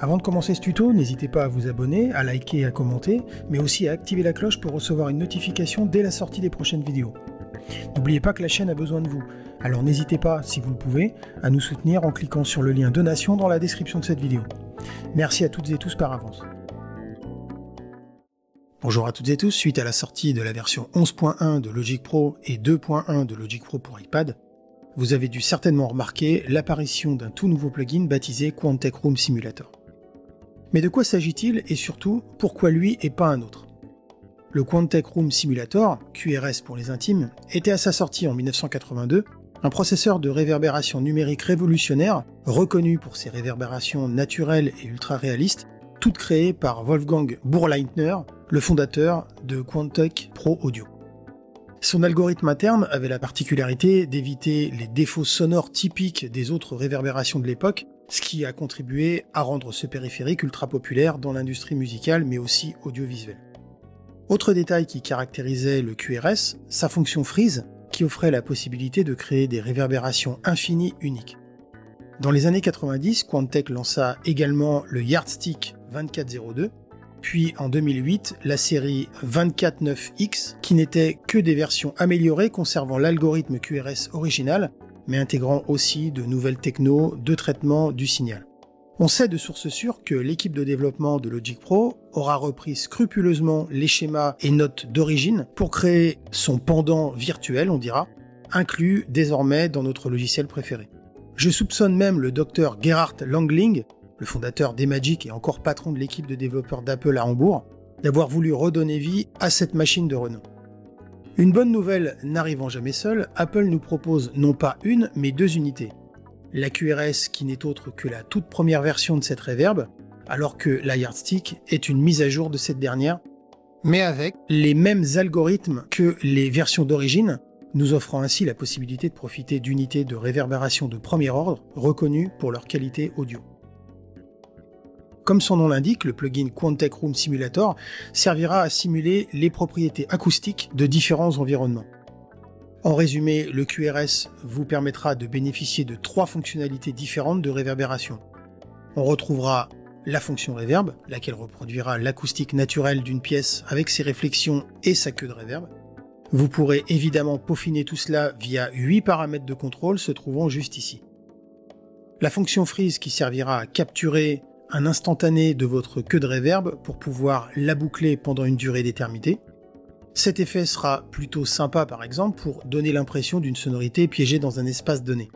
Avant de commencer ce tuto, n'hésitez pas à vous abonner, à liker et à commenter, mais aussi à activer la cloche pour recevoir une notification dès la sortie des prochaines vidéos. N'oubliez pas que la chaîne a besoin de vous, alors n'hésitez pas, si vous le pouvez, à nous soutenir en cliquant sur le lien donation dans la description de cette vidéo. Merci à toutes et tous par avance. Bonjour à toutes et tous, suite à la sortie de la version 11.1 de Logic Pro et 2.1 de Logic Pro pour iPad, vous avez dû certainement remarquer l'apparition d'un tout nouveau plugin baptisé Quantec Room Simulator. Mais de quoi s'agit-il et surtout, pourquoi lui et pas un autre? Le Quantec Room Simulator, QRS pour les intimes, était à sa sortie en 1982 un processeur de réverbération numérique révolutionnaire, reconnu pour ses réverbérations naturelles et ultra-réalistes, toutes créées par Wolfgang Burleitner, le fondateur de Quantec Pro Audio. Son algorithme interne avait la particularité d'éviter les défauts sonores typiques des autres réverbérations de l'époque, ce qui a contribué à rendre ce périphérique ultra populaire dans l'industrie musicale mais aussi audiovisuelle. Autre détail qui caractérisait le QRS, sa fonction freeze, qui offrait la possibilité de créer des réverbérations infinies uniques. Dans les années 90, Quantec lança également le Yardstick 2402, puis en 2008, la série 249X, qui n'était que des versions améliorées conservant l'algorithme QRS original, mais intégrant aussi de nouvelles technos de traitement du signal. On sait de sources sûres que l'équipe de développement de Logic Pro aura repris scrupuleusement les schémas et notes d'origine pour créer son pendant virtuel, on dira, inclus désormais dans notre logiciel préféré. Je soupçonne même le docteur Gerhard Langling, le fondateur d'Emagic et encore patron de l'équipe de développeurs d'Apple à Hambourg, d'avoir voulu redonner vie à cette machine de renom. Une bonne nouvelle n'arrivant jamais seule, Apple nous propose non pas une, mais deux unités. La QRS qui n'est autre que la toute première version de cette reverb, alors que la Yardstick est une mise à jour de cette dernière, mais avec les mêmes algorithmes que les versions d'origine, nous offrant ainsi la possibilité de profiter d'unités de réverbération de premier ordre reconnues pour leur qualité audio. Comme son nom l'indique, le plugin Quantec Room Simulator servira à simuler les propriétés acoustiques de différents environnements. En résumé, le QRS vous permettra de bénéficier de trois fonctionnalités différentes de réverbération. On retrouvera la fonction reverb, laquelle reproduira l'acoustique naturelle d'une pièce avec ses réflexions et sa queue de reverb. Vous pourrez évidemment peaufiner tout cela via 8 paramètres de contrôle se trouvant juste ici. La fonction freeze qui servira à capturer un instantané de votre queue de reverb pour pouvoir la boucler pendant une durée déterminée. Cet effet sera plutôt sympa par exemple pour donner l'impression d'une sonorité piégée dans un espace donné.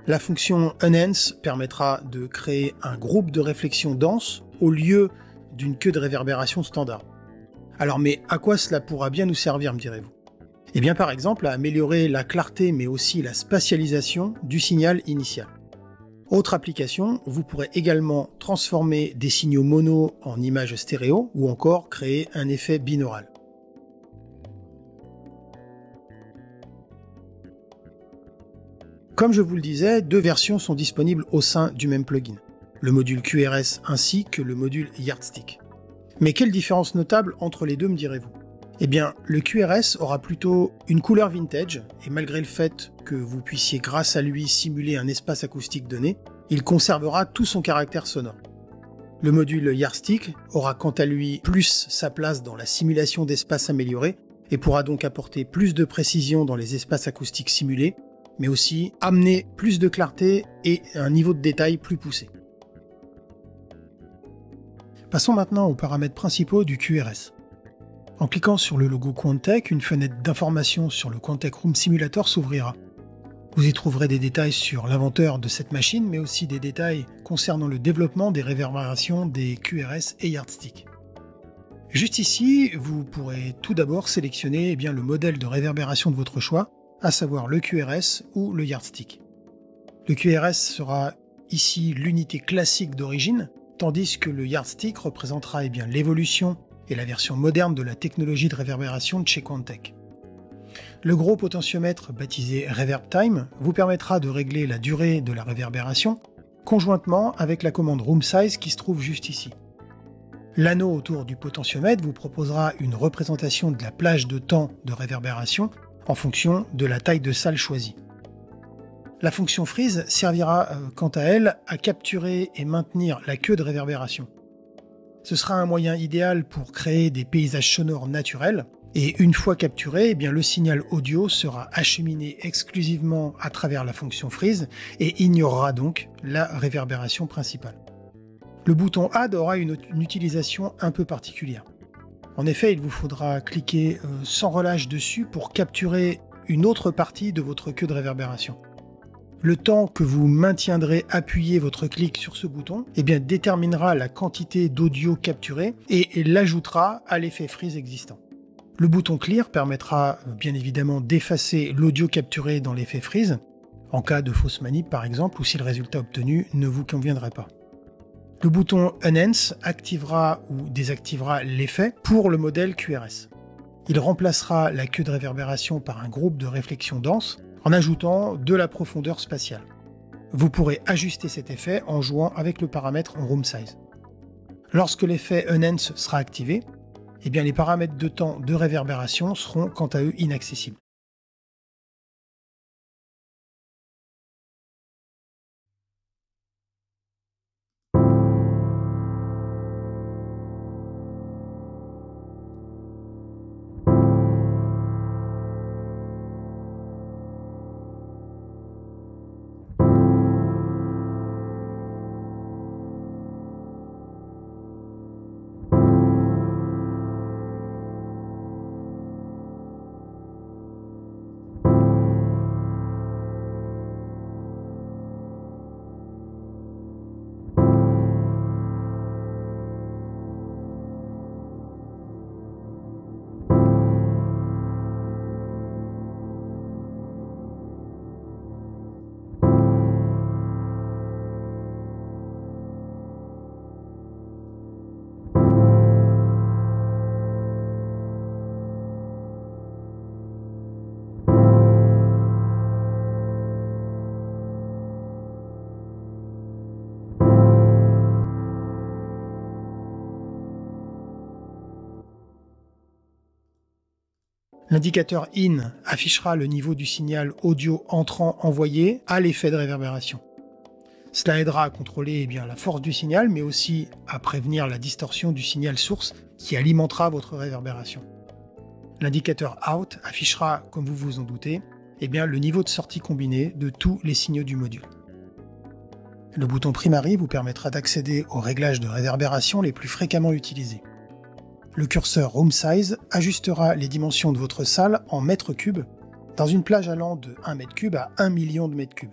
La fonction Enhance permettra de créer un groupe de réflexion dense au lieu d'une queue de réverbération standard. Alors mais à quoi cela pourra bien nous servir, me direz-vous? Eh bien par exemple à améliorer la clarté mais aussi la spatialisation du signal initial. Autre application, vous pourrez également transformer des signaux mono en images stéréo ou encore créer un effet binaural. Comme je vous le disais, deux versions sont disponibles au sein du même plugin, le module QRS ainsi que le module Yardstick. Mais quelle différence notable entre les deux, me direz-vous? Eh bien, le QRS aura plutôt une couleur vintage, et malgré le fait que vous puissiez grâce à lui simuler un espace acoustique donné, il conservera tout son caractère sonore. Le module Yardstick aura quant à lui plus sa place dans la simulation d'espaces améliorés, et pourra donc apporter plus de précision dans les espaces acoustiques simulés, mais aussi amener plus de clarté et un niveau de détail plus poussé. Passons maintenant aux paramètres principaux du QRS. En cliquant sur le logo Quantec, une fenêtre d'information sur le Quantec Room Simulator s'ouvrira. Vous y trouverez des détails sur l'inventeur de cette machine, mais aussi des détails concernant le développement des réverbérations des QRS et Yardstick. Juste ici, vous pourrez tout d'abord sélectionner le modèle de réverbération de votre choix, à savoir le QRS ou le Yardstick. Le QRS sera ici l'unité classique d'origine, tandis que le Yardstick représentera l'évolution et la version moderne de la technologie de réverbération de chez Quantec. Le gros potentiomètre baptisé Reverb Time vous permettra de régler la durée de la réverbération conjointement avec la commande Room Size qui se trouve juste ici. L'anneau autour du potentiomètre vous proposera une représentation de la plage de temps de réverbération en fonction de la taille de salle choisie. La fonction freeze servira quant à elle à capturer et maintenir la queue de réverbération. Ce sera un moyen idéal pour créer des paysages sonores naturels, et une fois capturé, le signal audio sera acheminé exclusivement à travers la fonction freeze et ignorera donc la réverbération principale. Le bouton Add aura une utilisation un peu particulière. En effet, il vous faudra cliquer sans relâche dessus pour capturer une autre partie de votre queue de réverbération. Le temps que vous maintiendrez appuyé votre clic sur ce bouton déterminera la quantité d'audio capturée et l'ajoutera à l'effet freeze existant. Le bouton Clear permettra bien évidemment d'effacer l'audio capturé dans l'effet freeze, en cas de fausse manip par exemple, ou si le résultat obtenu ne vous conviendrait pas. Le bouton Enhance activera ou désactivera l'effet pour le modèle QRS. Il remplacera la queue de réverbération par un groupe de réflexion dense en ajoutant de la profondeur spatiale. Vous pourrez ajuster cet effet en jouant avec le paramètre Room Size. Lorsque l'effet Enhance sera activé, les paramètres de temps de réverbération seront quant à eux inaccessibles. L'indicateur IN affichera le niveau du signal audio entrant envoyé à l'effet de réverbération. Cela aidera à contrôler la force du signal, mais aussi à prévenir la distorsion du signal source qui alimentera votre réverbération. L'indicateur OUT affichera, comme vous vous en doutez, le niveau de sortie combiné de tous les signaux du module. Le bouton Primary vous permettra d'accéder aux réglages de réverbération les plus fréquemment utilisés. Le curseur Room Size ajustera les dimensions de votre salle en mètres cubes, dans une plage allant de 1 mètre cube à 1 million de mètres cubes.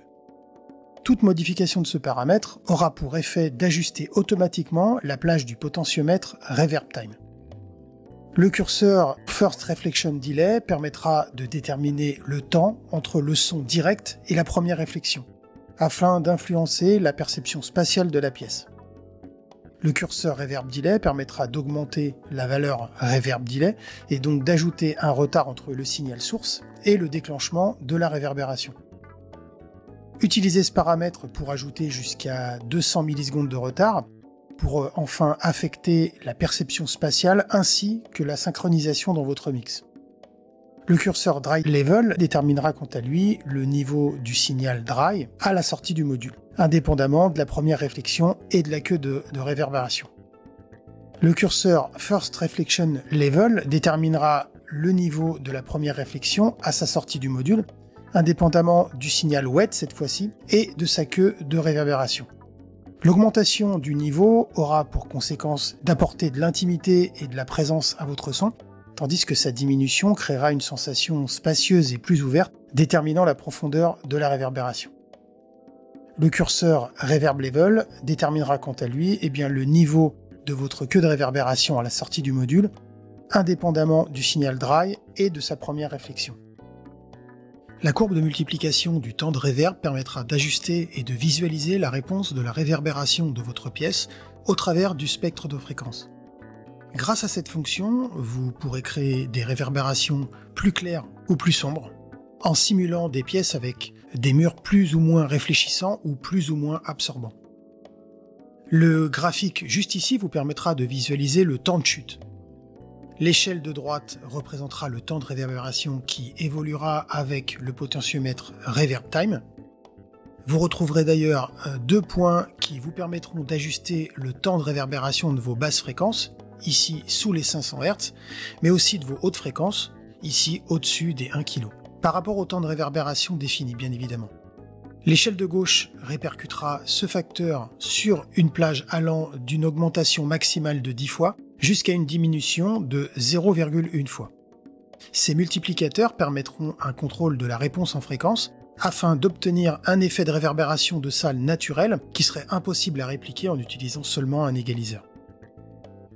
Toute modification de ce paramètre aura pour effet d'ajuster automatiquement la plage du potentiomètre Reverb Time. Le curseur First Reflection Delay permettra de déterminer le temps entre le son direct et la première réflexion, afin d'influencer la perception spatiale de la pièce. Le curseur Reverb Delay permettra d'augmenter la valeur Reverb Delay et donc d'ajouter un retard entre le signal source et le déclenchement de la réverbération. Utilisez ce paramètre pour ajouter jusqu'à 200 millisecondes de retard pour enfin affecter la perception spatiale ainsi que la synchronisation dans votre mix. Le curseur Dry Level déterminera quant à lui le niveau du signal dry à la sortie du module, indépendamment de la première réflexion et de la queue de réverbération. Le curseur First Reflection Level déterminera le niveau de la première réflexion à sa sortie du module, indépendamment du signal wet cette fois-ci et de sa queue de réverbération. L'augmentation du niveau aura pour conséquence d'apporter de l'intimité et de la présence à votre son, tandis que sa diminution créera une sensation spacieuse et plus ouverte, déterminant la profondeur de la réverbération. Le curseur Reverb Level déterminera quant à lui le niveau de votre queue de réverbération à la sortie du module, indépendamment du signal dry et de sa première réflexion. La courbe de multiplication du temps de reverb permettra d'ajuster et de visualiser la réponse de la réverbération de votre pièce au travers du spectre de fréquences. Grâce à cette fonction, vous pourrez créer des réverbérations plus claires ou plus sombres, en simulant des pièces avec des murs plus ou moins réfléchissants ou plus ou moins absorbants. Le graphique juste ici vous permettra de visualiser le temps de chute. L'échelle de droite représentera le temps de réverbération qui évoluera avec le potentiomètre Reverb Time. Vous retrouverez d'ailleurs deux points qui vous permettront d'ajuster le temps de réverbération de vos basses fréquences, ici sous les 500 Hz, mais aussi de vos hautes fréquences, ici au-dessus des 1 kg, par rapport au temps de réverbération défini bien évidemment. L'échelle de gauche répercutera ce facteur sur une plage allant d'une augmentation maximale de 10 fois jusqu'à une diminution de 0,1 fois. Ces multiplicateurs permettront un contrôle de la réponse en fréquence afin d'obtenir un effet de réverbération de salle naturel qui serait impossible à répliquer en utilisant seulement un égaliseur.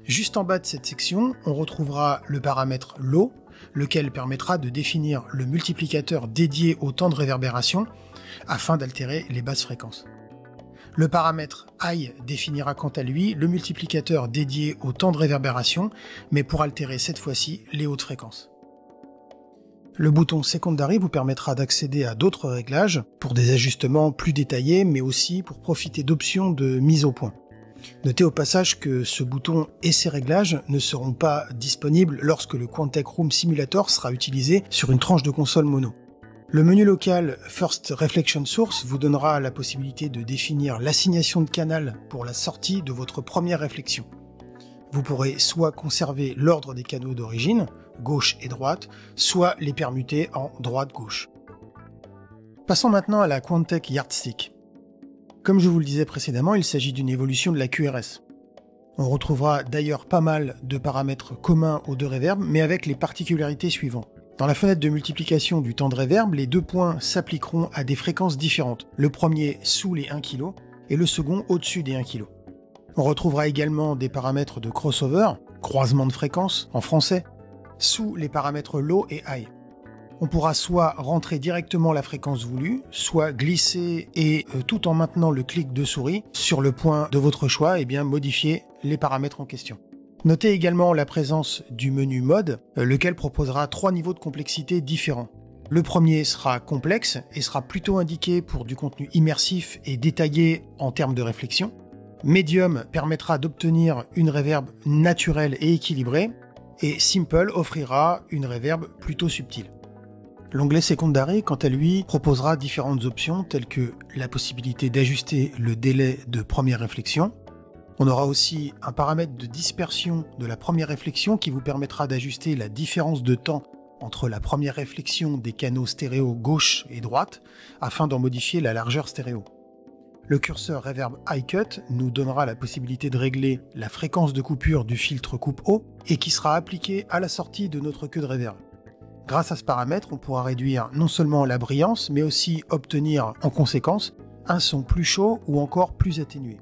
Juste en bas de cette section, on retrouvera le paramètre Low, lequel permettra de définir le multiplicateur dédié au temps de réverbération afin d'altérer les basses fréquences. Le paramètre High définira quant à lui le multiplicateur dédié au temps de réverbération, mais pour altérer cette fois-ci les hautes fréquences. Le bouton Secondary vous permettra d'accéder à d'autres réglages pour des ajustements plus détaillés, mais aussi pour profiter d'options de mise au point. Notez au passage que ce bouton et ses réglages ne seront pas disponibles lorsque le Quantec Room Simulator sera utilisé sur une tranche de console mono. Le menu local First Reflection Source vous donnera la possibilité de définir l'assignation de canal pour la sortie de votre première réflexion. Vous pourrez soit conserver l'ordre des canaux d'origine, gauche et droite, soit les permuter en droite-gauche. Passons maintenant à la Quantec Yardstick. Comme je vous le disais précédemment, il s'agit d'une évolution de la QRS. On retrouvera d'ailleurs pas mal de paramètres communs aux deux reverbs, mais avec les particularités suivantes. Dans la fenêtre de multiplication du temps de reverb, les deux points s'appliqueront à des fréquences différentes. Le premier sous les 1 kg et le second au-dessus des 1 kg. On retrouvera également des paramètres de crossover, croisement de fréquences en français, sous les paramètres Low et High. On pourra soit rentrer directement la fréquence voulue, soit glisser et tout en maintenant le clic de souris sur le point de votre choix, et bien modifier les paramètres en question. Notez également la présence du menu mode, lequel proposera 3 niveaux de complexité différents. Le premier sera complexe et sera plutôt indiqué pour du contenu immersif et détaillé en termes de réflexion. Medium permettra d'obtenir une reverb naturelle et équilibrée, et Simple offrira une reverb plutôt subtile. L'onglet Secondary, quant à lui, proposera différentes options telles que la possibilité d'ajuster le délai de première réflexion. On aura aussi un paramètre de dispersion de la première réflexion qui vous permettra d'ajuster la différence de temps entre la première réflexion des canaux stéréo gauche et droite afin d'en modifier la largeur stéréo. Le curseur Reverb High Cut nous donnera la possibilité de régler la fréquence de coupure du filtre coupe haut et qui sera appliqué à la sortie de notre queue de reverb. Grâce à ce paramètre, on pourra réduire non seulement la brillance, mais aussi obtenir en conséquence un son plus chaud ou encore plus atténué.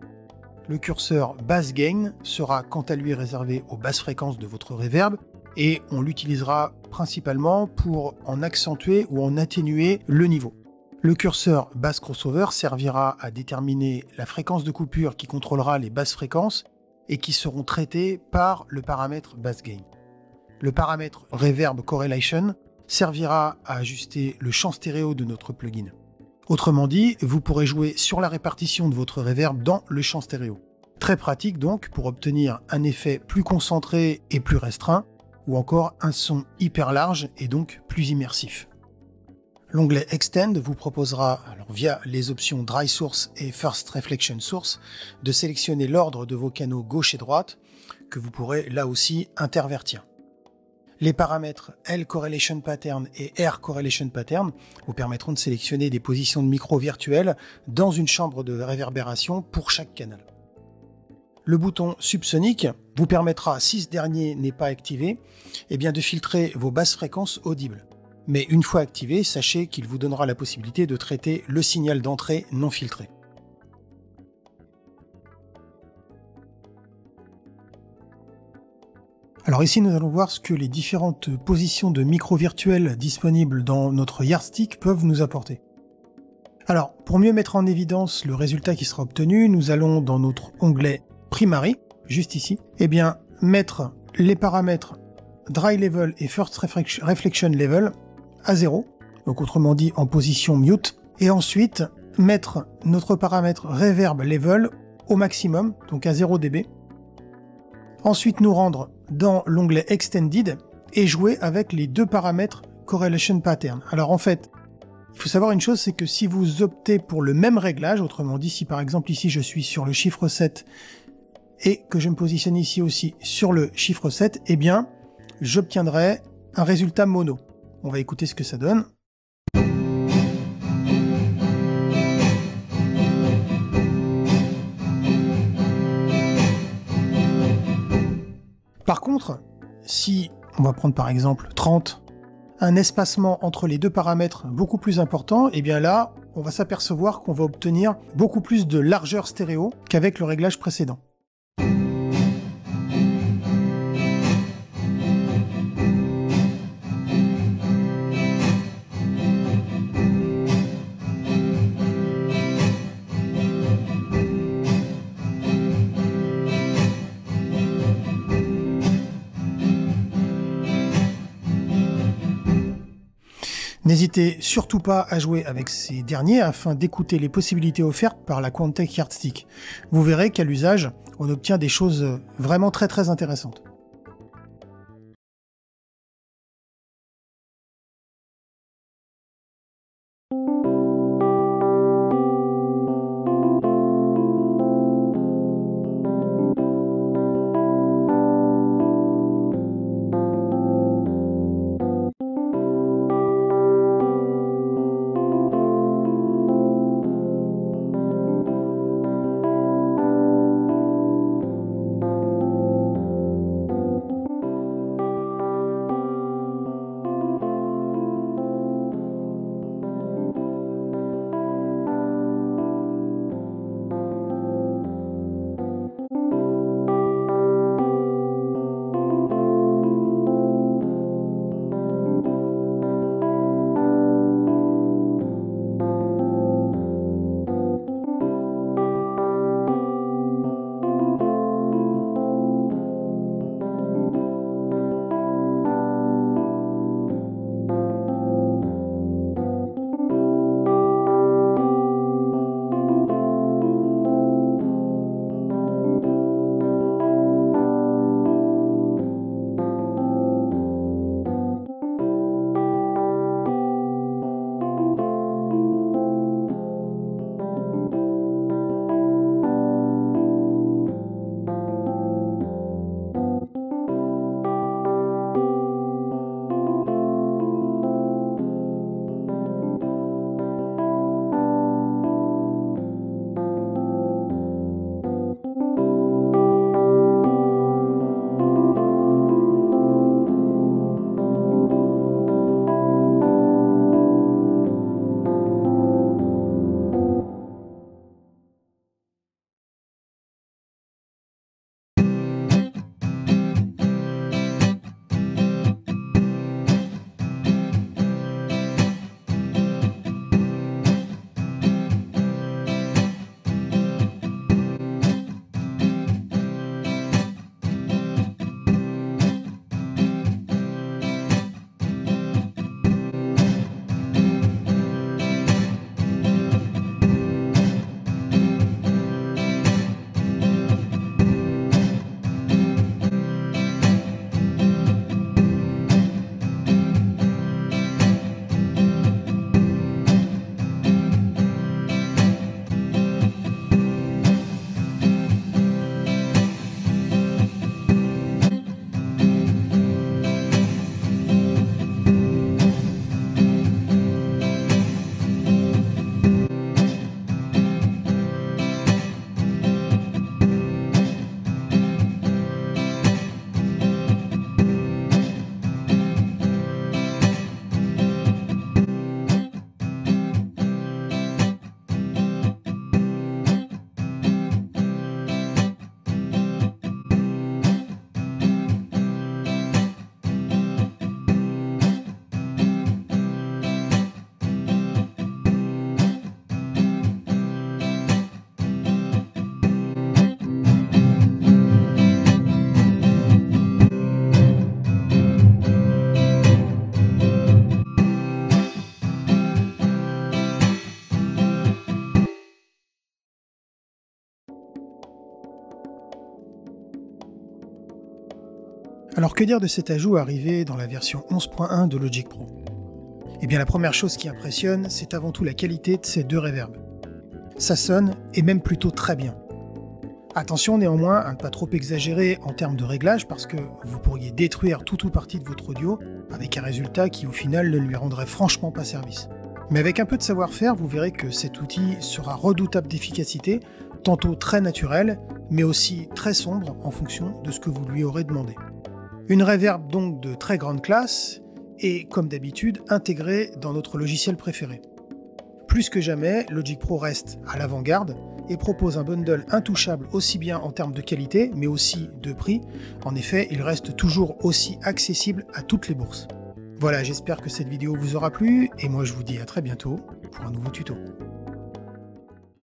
Le curseur Bass Gain sera quant à lui réservé aux basses fréquences de votre reverb et on l'utilisera principalement pour en accentuer ou en atténuer le niveau. Le curseur Bass Crossover servira à déterminer la fréquence de coupure qui contrôlera les basses fréquences et qui seront traitées par le paramètre Bass Gain. Le paramètre Reverb Correlation servira à ajuster le champ stéréo de notre plugin. Autrement dit, vous pourrez jouer sur la répartition de votre reverb dans le champ stéréo. Très pratique donc pour obtenir un effet plus concentré et plus restreint, ou encore un son hyper large et donc plus immersif. L'onglet Extend vous proposera, via les options Dry Source et First Reflection Source, de sélectionner l'ordre de vos canaux gauche et droite, que vous pourrez là aussi intervertir. Les paramètres L Correlation Pattern et R Correlation Pattern vous permettront de sélectionner des positions de micro virtuelles dans une chambre de réverbération pour chaque canal. Le bouton Subsonic vous permettra, si ce dernier n'est pas activé, de filtrer vos basses fréquences audibles. Mais une fois activé, sachez qu'il vous donnera la possibilité de traiter le signal d'entrée non filtré. Alors ici, nous allons voir ce que les différentes positions de micro virtuelles disponibles dans notre Yardstick peuvent nous apporter. Alors, pour mieux mettre en évidence le résultat qui sera obtenu, nous allons dans notre onglet Primary, juste ici, mettre les paramètres Dry Level et First Reflection Level à 0, donc autrement dit en position mute, et ensuite mettre notre paramètre Reverb Level au maximum, donc à 0 dB. Ensuite nous rendre dans l'onglet Extended et jouer avec les deux paramètres Correlation Pattern. Alors en fait, Il faut savoir une chose, c'est que si vous optez pour le même réglage, autrement dit, si par exemple ici je suis sur le chiffre 7 et que je me positionne ici aussi sur le chiffre 7, eh bien, j'obtiendrai un résultat mono. On va écouter ce que ça donne. Par contre, si on va prendre par exemple 30, un espacement entre les deux paramètres beaucoup plus important, et bien là, on va s'apercevoir qu'on va obtenir beaucoup plus de largeur stéréo qu'avec le réglage précédent. N'hésitez surtout pas à jouer avec ces derniers afin d'écouter les possibilités offertes par la Quantec Yardstick. Vous verrez qu'à l'usage, on obtient des choses vraiment très intéressantes. Alors que dire de cet ajout arrivé dans la version 11.1 de Logic Pro? Eh bien la première chose qui impressionne, c'est avant tout la qualité de ces deux reverbs. Ça sonne, et même plutôt très bien. Attention néanmoins à ne pas trop exagérer en termes de réglage parce que vous pourriez détruire tout ou partie de votre audio avec un résultat qui au final ne lui rendrait franchement pas service. Mais avec un peu de savoir-faire, vous verrez que cet outil sera redoutable d'efficacité, tantôt très naturel, mais aussi très sombre en fonction de ce que vous lui aurez demandé. Une reverb donc de très grande classe et, comme d'habitude, intégrée dans notre logiciel préféré. Plus que jamais, Logic Pro reste à l'avant-garde et propose un bundle intouchable aussi bien en termes de qualité, mais aussi de prix. En effet, il reste toujours aussi accessible à toutes les bourses. Voilà, j'espère que cette vidéo vous aura plu, et moi je vous dis à très bientôt pour un nouveau tuto.